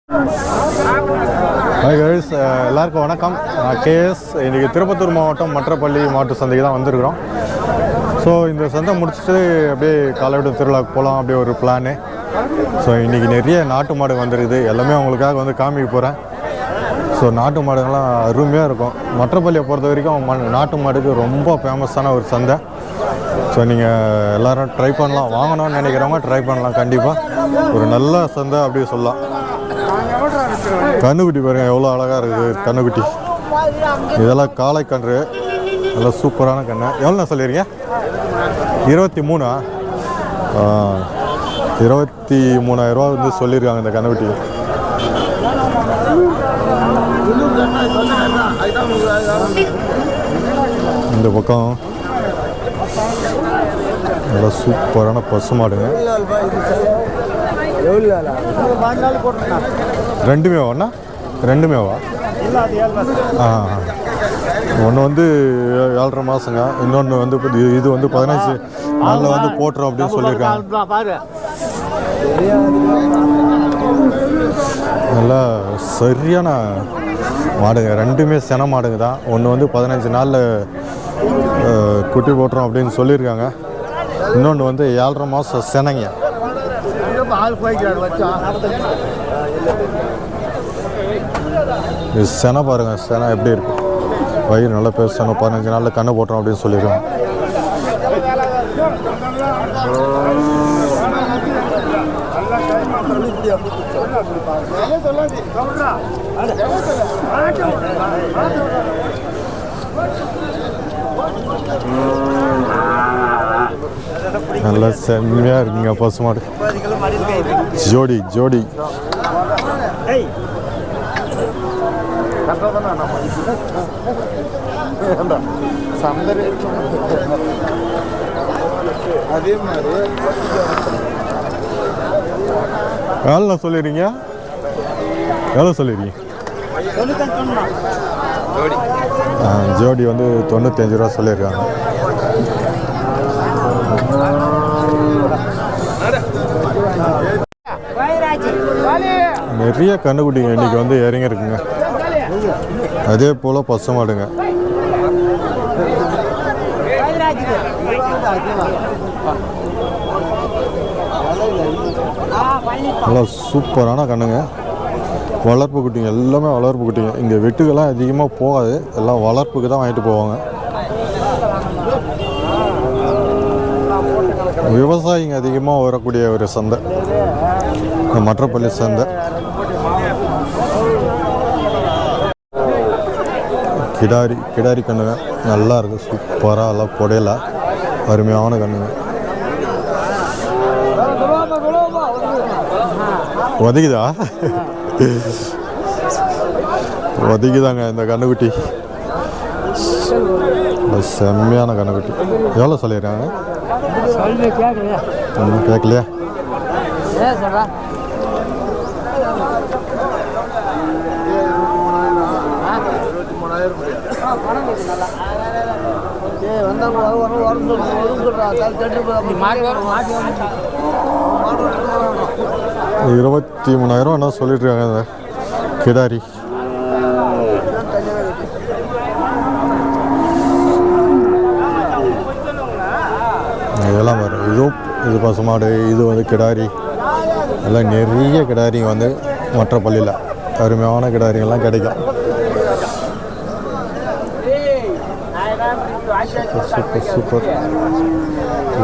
Hi guys, எல்லாருக்கும் வணக்கம். நான் கேஎஸ். இன்றைக்கி திருப்பத்தூர் மாவட்டம் மற்றப்பள்ளி மாட்டு சந்தைக்கு தான் வந்திருக்கிறோம். ஸோ இந்த சந்தை முடிச்சுட்டு அப்படியே காலைவிட திருவிழாவுக்கு போகலாம் அப்படியே ஒரு பிளானு. ஸோ இன்றைக்கி நிறைய நாட்டு மாடு வந்துருக்குது. எல்லாமே அவங்களுக்காக வந்து காமிக்க போகிறேன். ஸோ நாட்டு மாடுங்கள்லாம் அருமையாக இருக்கும். மற்றப்பள்ளியை பொறுத்த வரைக்கும் நாட்டு மாடுக்கு ரொம்ப ஃபேமஸான ஒரு சந்தை. ஸோ நீங்கள் எல்லோரும் ட்ரை பண்ணலாம், வாங்கணும்னு நினைக்கிறவங்க ட்ரை பண்ணலாம். கண்டிப்பாக ஒரு நல்ல சந்தை அப்படி சொல்லலாம். கண்ணுக்குட்டி பாருங்கள், எவ்வளோ அழகாக இருக்குது கண்ணுக்குட்டி. இதெல்லாம் காளை கன்று, நல்லா சூப்பரான கன்று. எவ்வளோண்ணா சொல்லிடுறீங்க? 23 23,000 வந்து சொல்லியிருக்காங்க இந்த கண்ணுக்குட்டி. இந்த பக்கம் நல்லா சூப்பரான பசு மாடுங்க. ரெண்டுமேவாண்ணா? ரெண்டுமேவா? ஒன்று வந்து 7.5 மாதங்க, இன்னொன்று வந்து இது வந்து 15 நாளில் வந்து போட்டுரும் அப்படின்னு சொல்லியிருக்காங்க. நல்லா சரியான மாடுங்க, ரெண்டுமே சென மாடுங்க தான். ஒன்று வந்து 15 நாளில் குட்டி போட்டுரும் அப்படின்னு சொல்லியிருக்காங்க. இன்னொன்று வந்து 7.5 மாதம் செனங்க. இது செனை பாருங்க, செனை எப்படி இருக்கு, வயிறு நல்லா பேசணும். 15 நாளில் கண்ணை போட்டுரும் அப்படின்னு சொல்லியிருக்காங்க. நல்லா செம்மையாக இருக்குங்க பசு மாடு. ஜோடி ஜோடி எவ்வளோ சொல்லிடுறீங்க? எவ்வளோ சொல்லிடுறீங்க? ஜோடி வந்து 95 ரூபா சொல்லியிருக்காங்க. நிறைய கண்ணுக்குட்டிங்க இன்றைக்கி வந்து இறங்கிருக்குங்க. அதே போல் பசு மாடுங்க. நல்லா சூப்பரான கண்ணுங்க. வளர்ப்பு குட்டிங்க, எல்லாமே வளர்ப்பு குட்டிங்க. இங்கே வெட்டுக்கெல்லாம் அதிகமாக போகாது, எல்லாம் வளர்ப்புக்கு தான் வாங்கிட்டு போவாங்க. விவசாயிங்க அதிகமாக வரக்கூடிய ஒரு சந்தை இந்த மற்றப்பள்ளி சந்தை. கிடாரி கண்ணுங்க நல்லா இருக்குது, சூப்பராக எல்லாம் புடையல அருமையான கண்ணுங்க. ஒதுக்குதா? ஒதுக்குதாங்க இந்த கண்ணுக்குட்டி, செம்மையான கண்ணுக்குட்டி. எவ்வளோ சொல்லிடுறாங்க? ஒன்றும் கேட்கலையா? $23,000 என்ன சொல்லிட்டு இருக்காங்க கிடாரி. இதெல்லாம் வரும். இது பசு மாடு, இது வந்து கிடாரி. எல்லாம் நிறைய கிடாரிங்க வந்து மற்றப்பள்ளியில் அருமையான கிடாரிங்கெல்லாம் கிடைக்கும். Super super.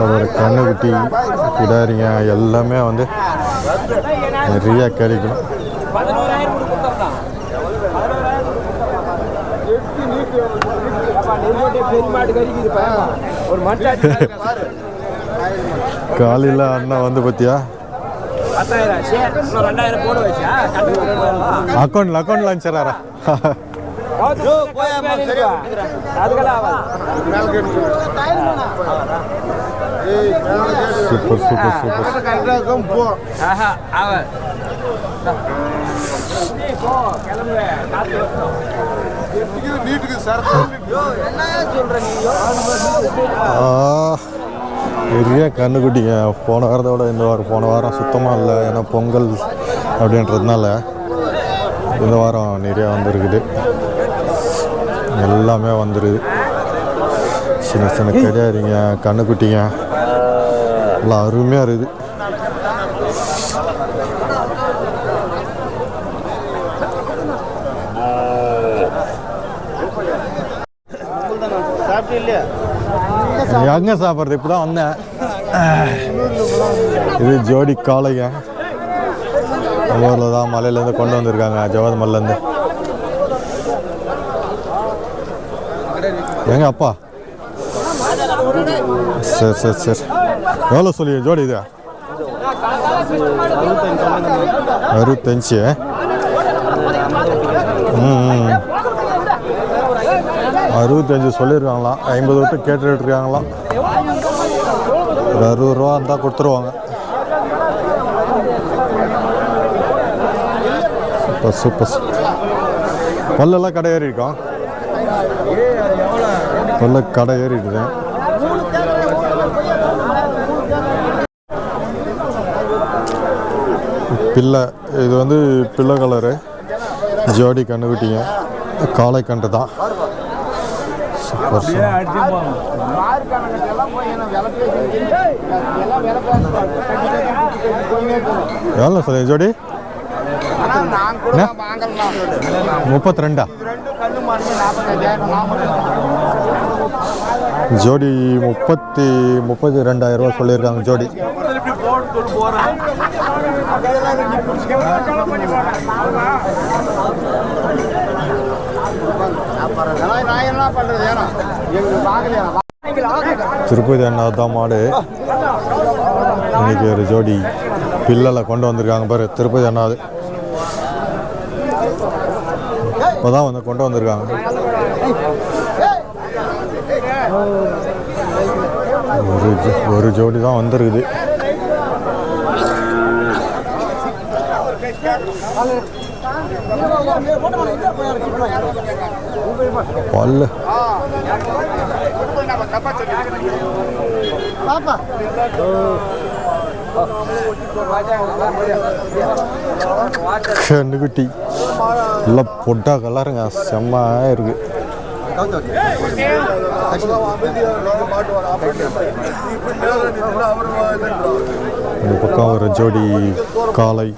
ஒரு கண்ணுக்குட்டி கிடாரிங்க எல்லாமே வந்து நிறைய கிடைக்கும். காலையில் அண்ணா வந்து பார்த்தியா அக்கௌண்ட்ல அனுப்பிச்சாரா? Super super super. பெரிய கண்ணுக்குட்டிங்க. போன வாரத்தோட இந்த வாரம், போன வாரம் சுத்தமாக இல்லை, ஏன்னா பொங்கல் அப்படின்றதுனால இந்த வாரம் நிறையா வந்துருக்குது, எல்லாமே வந்துருக்குது. சின்ன சின்ன கிடையாதுங்க, கண்ணுக்குட்டிங்க எல்லாம் அருமையாக இருக்குது. எங்கே சாப்பிட்றது? இப்போ தான் வந்தேன். இது ஜோடி காளைங்க, நம்ம ஊரில் தான் மலையிலேருந்து கொண்டு வந்திருக்காங்க, ஜவாத் மல்லேருந்து. எங்க அப்பா? சரி சரி சரி. எவ்வளோ சொல்லி ஜோடி இது? 65. ம் 65 சொல்லியிருக்காங்களாம். 50 விட்டு கேட்டுருக்காங்களாம். ஒரு 60 ரூபா இருந்தால் கொடுத்துருவாங்க. Super super. பல்லெல்லாம் கடை ஏறி இருக்கோம், பல்ல கடை ஏறிடுது. பிள்ளை, இது வந்து பிள்ளை கலரு ஜோடி கண்ணுக்குட்டிங்க, காளை கன்று தான். சூப்பர். எவ்வளோ சொல்லுங்க ஜோடி? 32. ஜோடி 32,000 ரூபா சொல்லியிருக்காங்க ஜோடி. திருப்பதி அண்ணா தான் மாடு. இன்னைக்கு ஒரு ஜோடி பிள்ளைல கொண்டு வந்திருக்காங்க பாரு, திருப்பதி அண்ணாது இப்போதான் வந்து கொண்டு வந்திருக்காங்க. ஒரு ஜோடி தான் வந்திருக்குது. பல்லு கண்ணுக்குட்டி எல்லாம் பொட்டா கலருங்க, செம்மையாக இருக்கு. இந்த பக்கம் ஒரு ஜோடி காளை.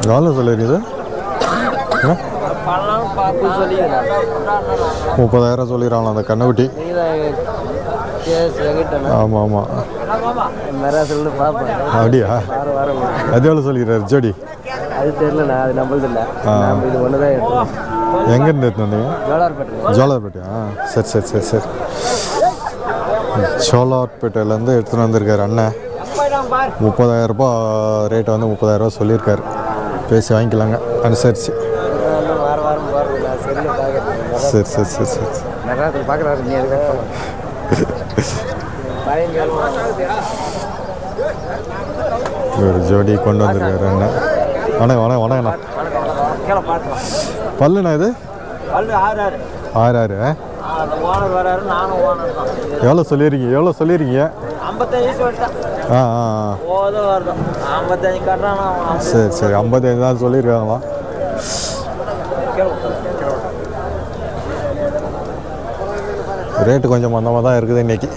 எவ்வளோ சொல்லிருக்குது? 30,000 சொல்லிடுறாங்களா அந்த கண்ணுக்குட்டி? ஆமாம் ஆமாம். அப்படியா? அது எவ்வளோ சொல்லிடுறாரு ஜோடி? அது தெரியலண்ணா, அது நம்மளது இல்லை. இது ஒன்று தான் எடுத்தோம். எங்கேருந்து எடுத்து வந்தீங்க? ஜோலார்பேட்டையா? சரி சரி சரி சரி. ஜோலார்பேட்டையிலேருந்து எடுத்துகிட்டு வந்திருக்காரு அண்ணன். 30,000 ரூபா ரேட்டு வந்து 30,000 ரூபா சொல்லியிருக்காரு. பேசி வாங்கிக்கலாங்க அனுசரிச்சு. சரி சரி சரி சரி. ஒரு ஜோடி கொண்டு வந்திருக்காரு அண்ணன். வணக்கம் வணக்கம் வணக்கண்ணா. பல்லுண்ணா இது? 6,000. எவ்வளோ சொல்லியிருக்கீங்க? எவ்வளோ சொல்லியிருக்கீங்க? 55. ஆ ஆ சரி சரி. 55 தான் சொல்லியிருக்காங்களா? ரேட்டு கொஞ்சம் மந்தமாக தான் இருக்குது இன்னைக்கு.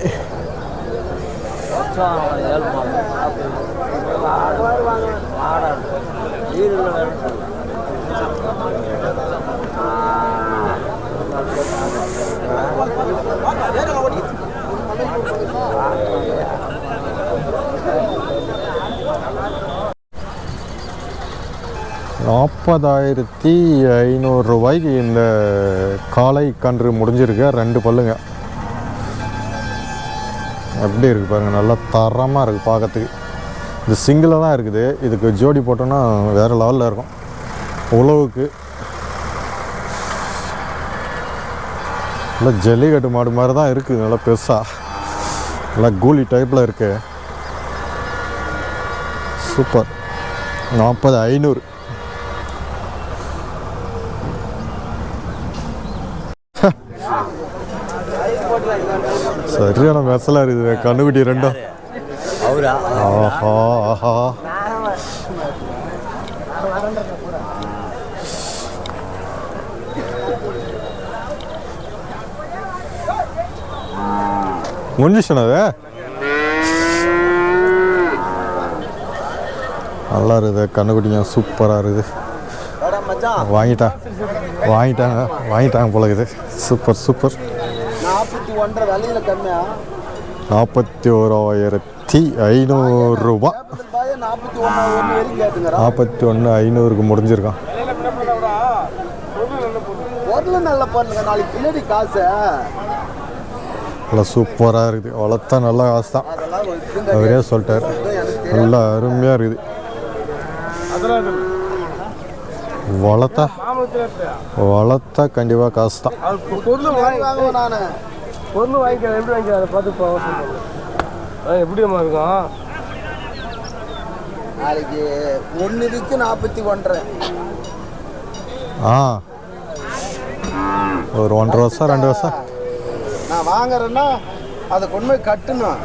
$40,500 இந்த காளை கன்று முடிஞ்சிருக்கு. 2 பல்லுங்க. எப்படி இருக்குது பாருங்கள், நல்லா தரமாக இருக்குது பார்க்கறதுக்கு. இது சிங்கிளாக தான் இருக்குது. இதுக்கு ஜோடி போட்டோன்னா வேறு லெவலில் இருக்கும். உழவுக்கு நல்லா ஜல்லிக்கட்டு மாடு மாதிரி தான் இருக்குது. நல்லா பெருசாக நல்லா கூலி டைப்பில் இருக்கு. சூப்பர். 40,500. சரியான மெசலாக இருக்குது கண்ணுக்குட்டி ரெண்டும். ஆஹா ஆஹா. முடிஞ்சிச்சுண்ணா அது நல்லா இருக்குது. கண்ணுக்குட்டிங்க சூப்பராக இருக்குது. வாங்கிட்டாங்க போல இருக்குது. Super super. 41,500 ரூபா. 41,500க்கு முடிஞ்சிருக்கான். நல்லா சூப்பராக இருக்குது. வளர்த்தா நல்லா காசு தான், அவரே சொல்லிட்டார். நல்லா அருமையாக இருக்குது. வளர்த்தா கண்டிப்பாக காசு தான். பொருள் வாங்கிக்க எப்படி வாங்கிக்க அதை பார்த்து எப்படிமா இருக்கும். நாளைக்கு 41,41. ஒரு 1.5 வருஷம் 2 வருஷம் நான் வாங்குறேன்னா அதை கொண்டு போய் கட்டணும்.